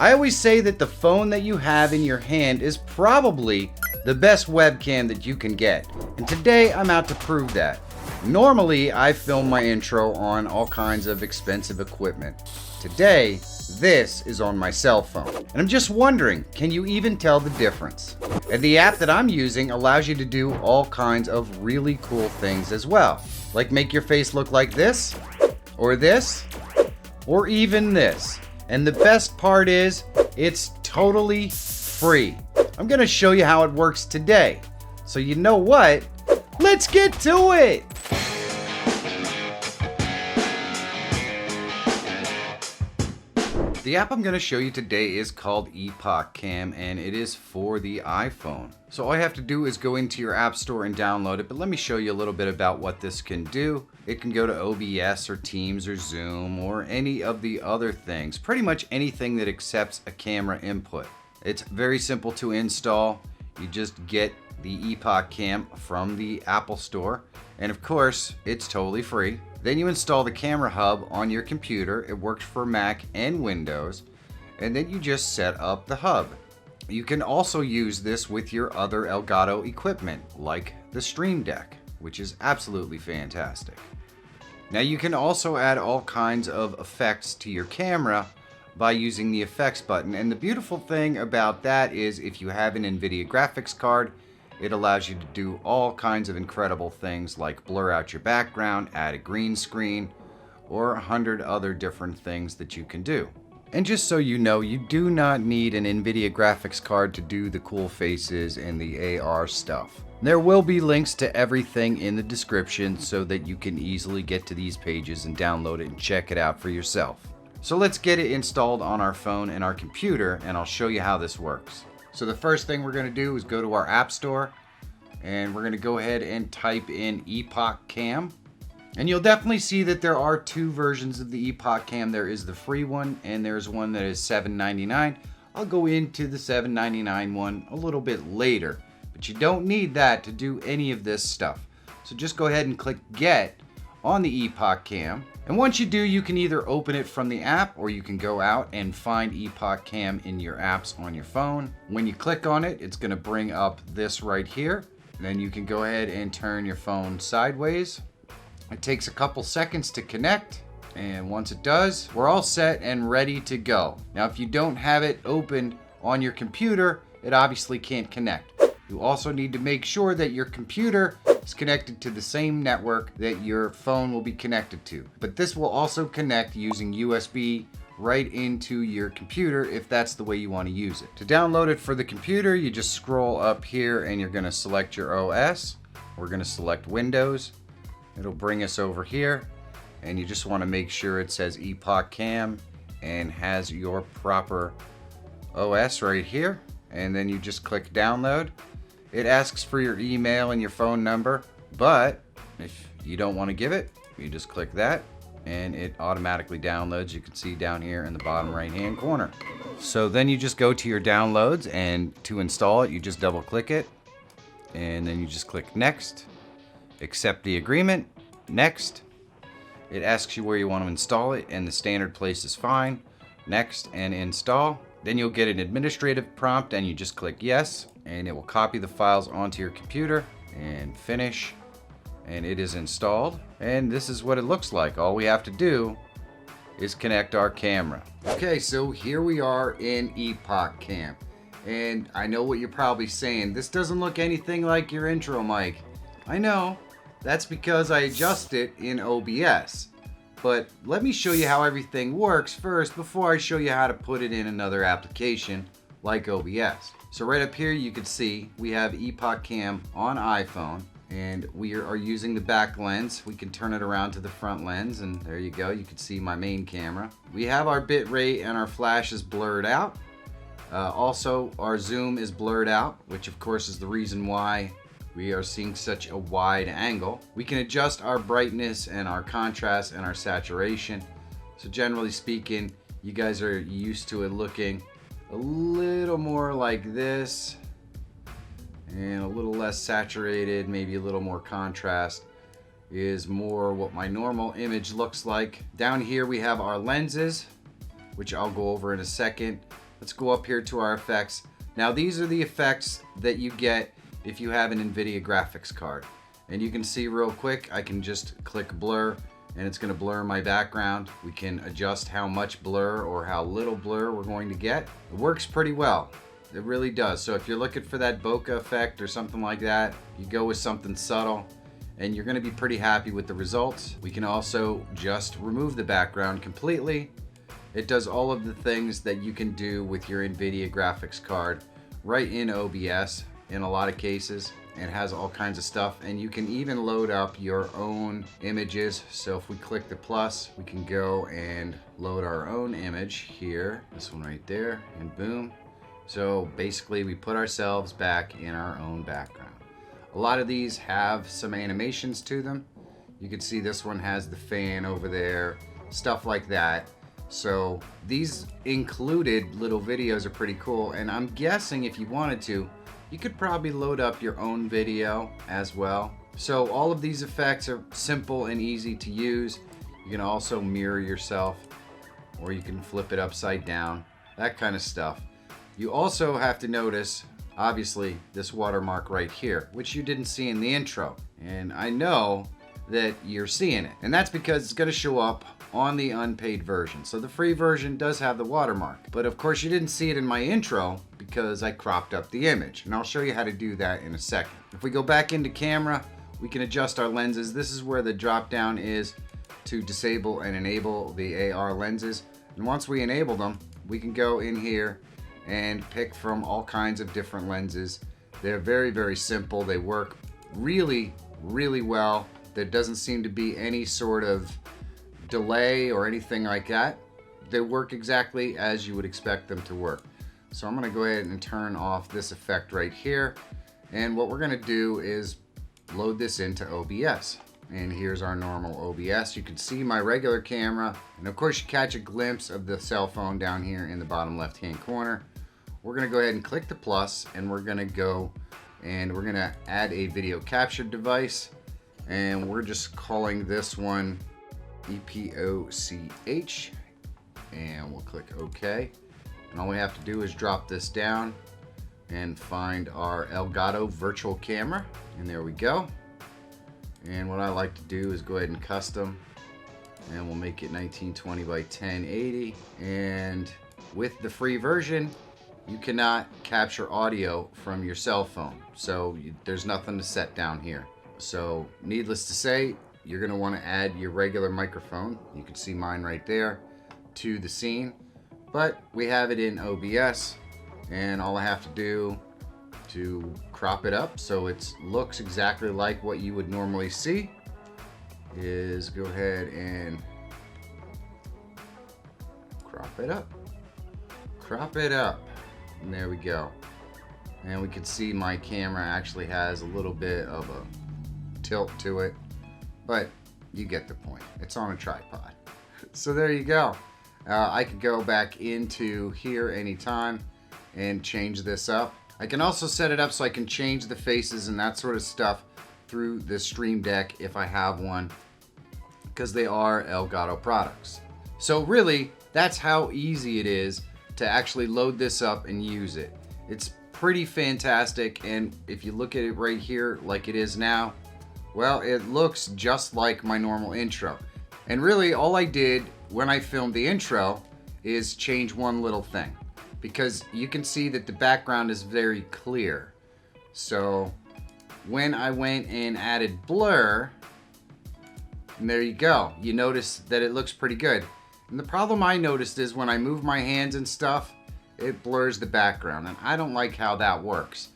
I always say that the phone that you have in your hand is probably the best webcam that you can get. And today I'm out to prove that. Normally, I film my intro on all kinds of expensive equipment. Today, this is on my cell phone. And I'm just wondering, can you even tell the difference? And the app that I'm using allows you to do all kinds of really cool things as well. Like make your face look like this, or even this. And the best part is, it's totally free. I'm gonna show you how it works today. So you know what? Let's get to it! The app I'm going to show you today is called Epoch Cam, and it is for the iPhone. So all you have to do is go into your app store and download it, but let me show you a little bit about what this can do. It can go to OBS or Teams or Zoom or any of the other things, pretty much anything that accepts a camera input. It's very simple to install. You just get the Epoch Cam from the Apple Store, and of course, it's totally free. Then you install the camera hub on your computer. It works for Mac and Windows. And then you just set up the hub. You can also use this with your other Elgato equipment, like the Stream Deck, which is absolutely fantastic. Now you can also add all kinds of effects to your camera by using the effects button. And the beautiful thing about that is if you have an NVIDIA graphics card, it allows you to do all kinds of incredible things like blur out your background, add a green screen, or 100 other different things that you can do. And just so you know, you do not need an NVIDIA graphics card to do the cool faces and the AR stuff. There will be links to everything in the description so that you can easily get to these pages and download it and check it out for yourself. So let's get it installed on our phone and our computer, and I'll show you how this works. So the first thing we're going to do is go to our App Store, and we're going to go ahead and type in Epoch Cam. And you'll definitely see that there are two versions of the Epoch Cam. There is the free one, and there's one that is $7.99. I'll go into the $7.99 one a little bit later, but you don't need that to do any of this stuff. So just go ahead and click Get on the Epoch Cam. And once you do, you can either open it from the app or you can go out and find Epoch Cam in your apps on your phone. When you click on it, it's going to bring up this right here. And then you can go ahead and turn your phone sideways. It takes a couple seconds to connect. And once it does, we're all set and ready to go. Now, if you don't have it opened on your computer, it obviously can't connect. You also need to make sure that your computer is connected to the same network that your phone will be connected to. But this will also connect using USB right into your computer if that's the way you want to use it. To download it for the computer, you just scroll up here and you're going to select your OS. We're going to select Windows. It'll bring us over here, and you just want to make sure it says Epoch Cam and has your proper OS right here. And then you just click download. It asks for your email and your phone number, but if you don't want to give it, you just click that and it automatically downloads. You can see down here in the bottom right hand corner. So then you just go to your downloads, and to install it, you just double click it, and then you just click next, accept the agreement, next. It asks you where you want to install it, and the standard place is fine. Next and install. Then you'll get an administrative prompt, and you just click yes, and it will copy the files onto your computer and finish, and it is installed. And this is what it looks like. All we have to do is connect our camera. Okay, so here we are in Epoch Cam, and I know what you're probably saying. This doesn't look anything like your intro mic. I know, that's because I adjust it in OBS. But let me show you how everything works first before I show you how to put it in another application like OBS. So right up here you can see we have Epoch Cam on iPhone, and we are using the back lens. We can turn it around to the front lens, and there you go. You can see my main camera. We have our bit rate and our flash is blurred out. Also, our zoom is blurred out, which of course is the reason why we are seeing such a wide angle. We can adjust our brightness and our contrast and our saturation. So generally speaking, you guys are used to it looking a little more like this and a little less saturated, maybe a little more contrast is more what my normal image looks like. Down here we have our lenses, which I'll go over in a second. Let's go up here to our effects. Now these are the effects that you get if you have an NVIDIA graphics card. And you can see real quick, I can just click blur and it's going to blur my background. We can adjust how much blur or how little blur we're going to get. It works pretty well. It really does. So if you're looking for that bokeh effect or something like that, you go with something subtle and you're going to be pretty happy with the results. We can also just remove the background completely. It does all of the things that you can do with your NVIDIA graphics card right in OBS in a lot of cases. It has all kinds of stuff, and you can even load up your own images. So if we click the plus, we can go and load our own image here, this one right there, and boom. So basically we put ourselves back in our own background. A lot of these have some animations to them. You can see this one has the fan over there, stuff like that. So these included little videos are pretty cool, and I'm guessing if you wanted to, you could probably load up your own video as well. So all of these effects are simple and easy to use. You can also mirror yourself, or you can flip it upside down, that kind of stuff. You also have to notice, obviously, this watermark right here, which you didn't see in the intro. And I know that you're seeing it. And that's because it's gonna show up on the unpaid version. So the free version does have the watermark. But of course you didn't see it in my intro because I cropped up the image. And I'll show you how to do that in a second. If we go back into camera, we can adjust our lenses. This is where the drop down is to disable and enable the AR lenses. And once we enable them, we can go in here and pick from all kinds of different lenses. They're very, very simple. They work really, really well. There doesn't seem to be any sort of delay or anything like that. They work exactly as you would expect them to work. So I'm going to go ahead and turn off this effect right here. And what we're going to do is load this into OBS. And here's our normal OBS. You can see my regular camera. And of course you catch a glimpse of the cell phone down here in the bottom left hand corner. We're going to go ahead and click the plus, and we're going to go and we're going to add a video capture device. And we're just calling this one EPOCH, and we'll click OK. And all we have to do is drop this down and find our Elgato virtual camera, and there we go. And what I like to do is go ahead and custom, and we'll make it 1920 by 1080. And with the free version, you cannot capture audio from your cell phone, so there's nothing to set down here. So needless to say, you're going to want to add your regular microphone, you can see mine right there, to the scene. But we have it in OBS, and all I have to do to crop it up so it looks exactly like what you would normally see is go ahead and crop it up. Crop it up. And there we go. And we can see my camera actually has a little bit of a tilt to it, but you get the point. It's on a tripod. So there you go. I could go back into here anytime and change this up. I can also set it up so I can change the faces and that sort of stuff through the Stream Deck if I have one, because they are Elgato products. So really, that's how easy it is to actually load this up and use it. It's pretty fantastic, and if you look at it right here like it is now, well, it looks just like my normal intro. And really all I did when I filmed the intro is change one little thing, because you can see that the background is very clear. So when I went and added blur, and there you go, you notice that it looks pretty good. And the problem I noticed is when I move my hands and stuff, it blurs the background, and I don't like how that works.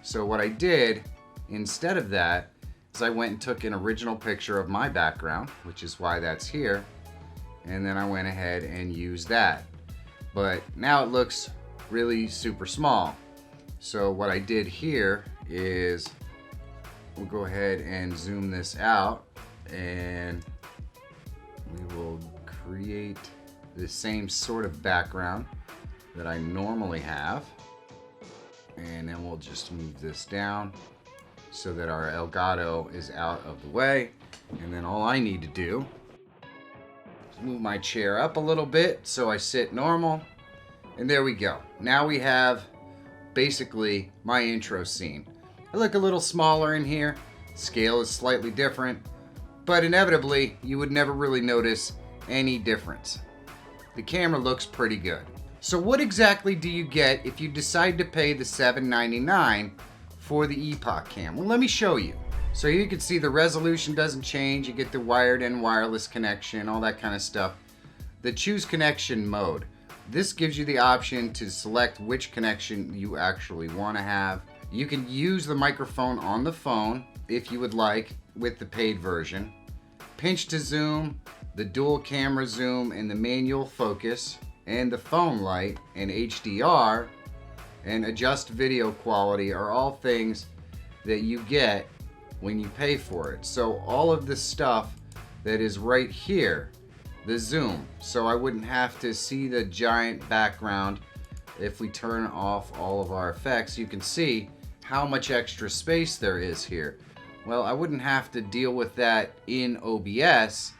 So what I did instead of that is I went and took an original picture of my background, which is why that's here, and then I went ahead and used that. But now it looks really super small. So what I did here is we'll go ahead and zoom this out, and we will create the same sort of background that I normally have, and then we'll just move this down so that our Elgato is out of the way. And then all I need to do is move my chair up a little bit so I sit normal, And there we go. Now we have basically my intro scene. I look a little smaller in here. Scale is slightly different, but inevitably you would never really notice any difference. The camera looks pretty good. So what exactly do you get if you decide to pay the $7.99 for the Epoch Cam? Well, let me show you. So you can see the resolution doesn't change. You get the wired and wireless connection, all that kind of stuff. The choose connection mode. This gives you the option to select which connection you actually want to have. You can use the microphone on the phone if you would like with the paid version. Pinch to zoom, the dual camera zoom and the manual focus, and the phone light and HDR and adjust video quality are all things that you get when you pay for it. So all of this stuff that is right here, the zoom, so I wouldn't have to see the giant background. If we turn off all of our effects, you can see how much extra space there is here. Well, I wouldn't have to deal with that in OBS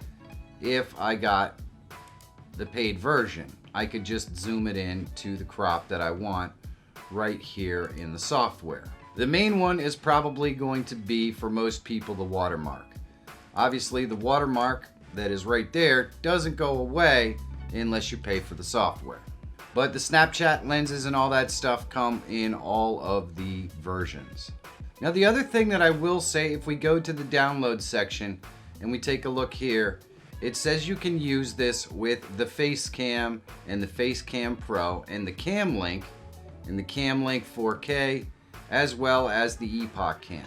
if I got the paid version. I could just zoom it in to the crop that I want right here in the software. The main one is probably going to be, for most people, the watermark. Obviously, the watermark that is right there doesn't go away unless you pay for the software. But the Snapchat lenses and all that stuff come in all of the versions. Now, the other thing that I will say, if we go to the download section and we take a look here, it says you can use this with the Facecam and the Facecam Pro and the Cam Link and the Cam Link 4K, as well as the Epoch Cam.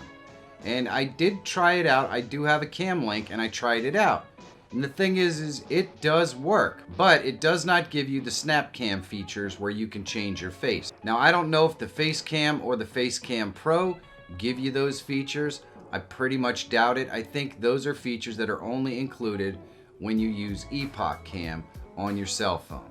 And I did try it out. I do have a Cam Link and I tried it out. And the thing is it does work, but it does not give you the SnapCam features where you can change your face. Now, I don't know if the Facecam or the Facecam Pro give you those features. I pretty much doubt it. I think those are features that are only included when you use Epoch Cam on your cell phone.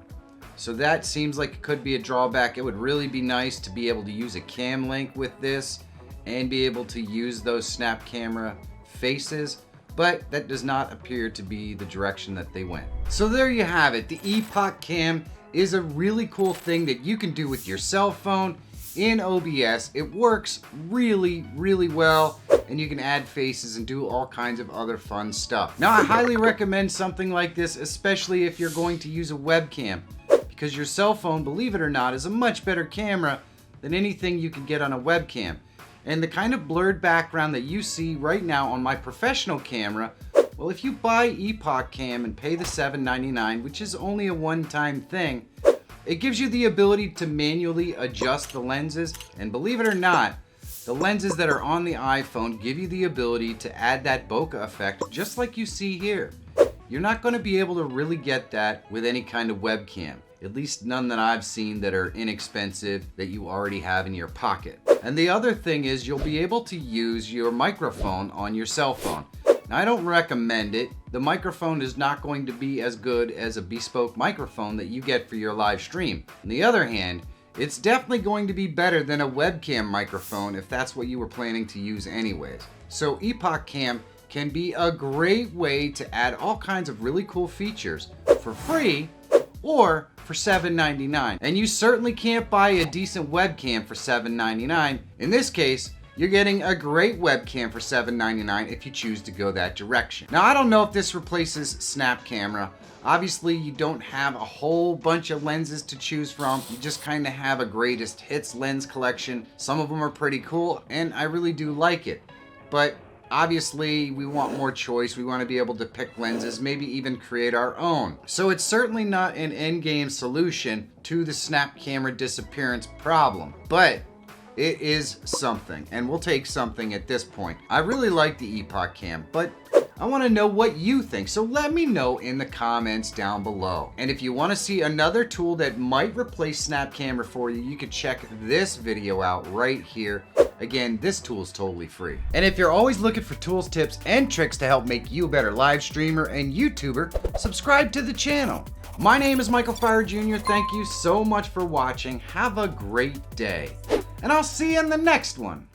So that seems like it could be a drawback. It would really be nice to be able to use a Cam Link with this and be able to use those Snap Camera faces, but that does not appear to be the direction that they went. So there you have it. The Epoch Cam is a really cool thing that you can do with your cell phone in OBS. It works really, really well, and you can add faces and do all kinds of other fun stuff. Now, I highly recommend something like this, especially if you're going to use a webcam, because your cell phone, believe it or not, is a much better camera than anything you can get on a webcam. And the kind of blurred background that you see right now on my professional camera, well, if you buy Epoch Cam and pay the $7.99, which is only a one-time thing, it gives you the ability to manually adjust the lenses. And believe it or not, the lenses that are on the iPhone give you the ability to add that bokeh effect just like you see here. You're not going to be able to really get that with any kind of webcam. At least none that I've seen that are inexpensive that you already have in your pocket. And the other thing is you'll be able to use your microphone on your cell phone. Now, I don't recommend it. The microphone is not going to be as good as a bespoke microphone that you get for your live stream. On the other hand, it's definitely going to be better than a webcam microphone if that's what you were planning to use anyways. So Epoch Cam can be a great way to add all kinds of really cool features for free or for $7.99. And you certainly can't buy a decent webcam for $7.99. In this case, you're getting a great webcam for $7.99 if you choose to go that direction. Now, I don't know if this replaces Snap Camera. Obviously, you don't have a whole bunch of lenses to choose from. You just kind of have a greatest hits lens collection. Some of them are pretty cool, and I really do like it. But obviously, we want more choice. We want to be able to pick lenses, maybe even create our own. So it's certainly not an endgame solution to the Snap Camera disappearance problem, but it is something, and we'll take something at this point. I really like the Epoch Cam, but I want to know what you think, so let me know in the comments down below. And if you want to see another tool that might replace Snap Camera for you, you can check this video out right here. Again, this tool is totally free. And if you're always looking for tools, tips, and tricks to help make you a better live streamer and YouTuber, subscribe to the channel. My name is Michael Feyrer Jr. Thank you so much for watching. Have a great day. And I'll see you in the next one.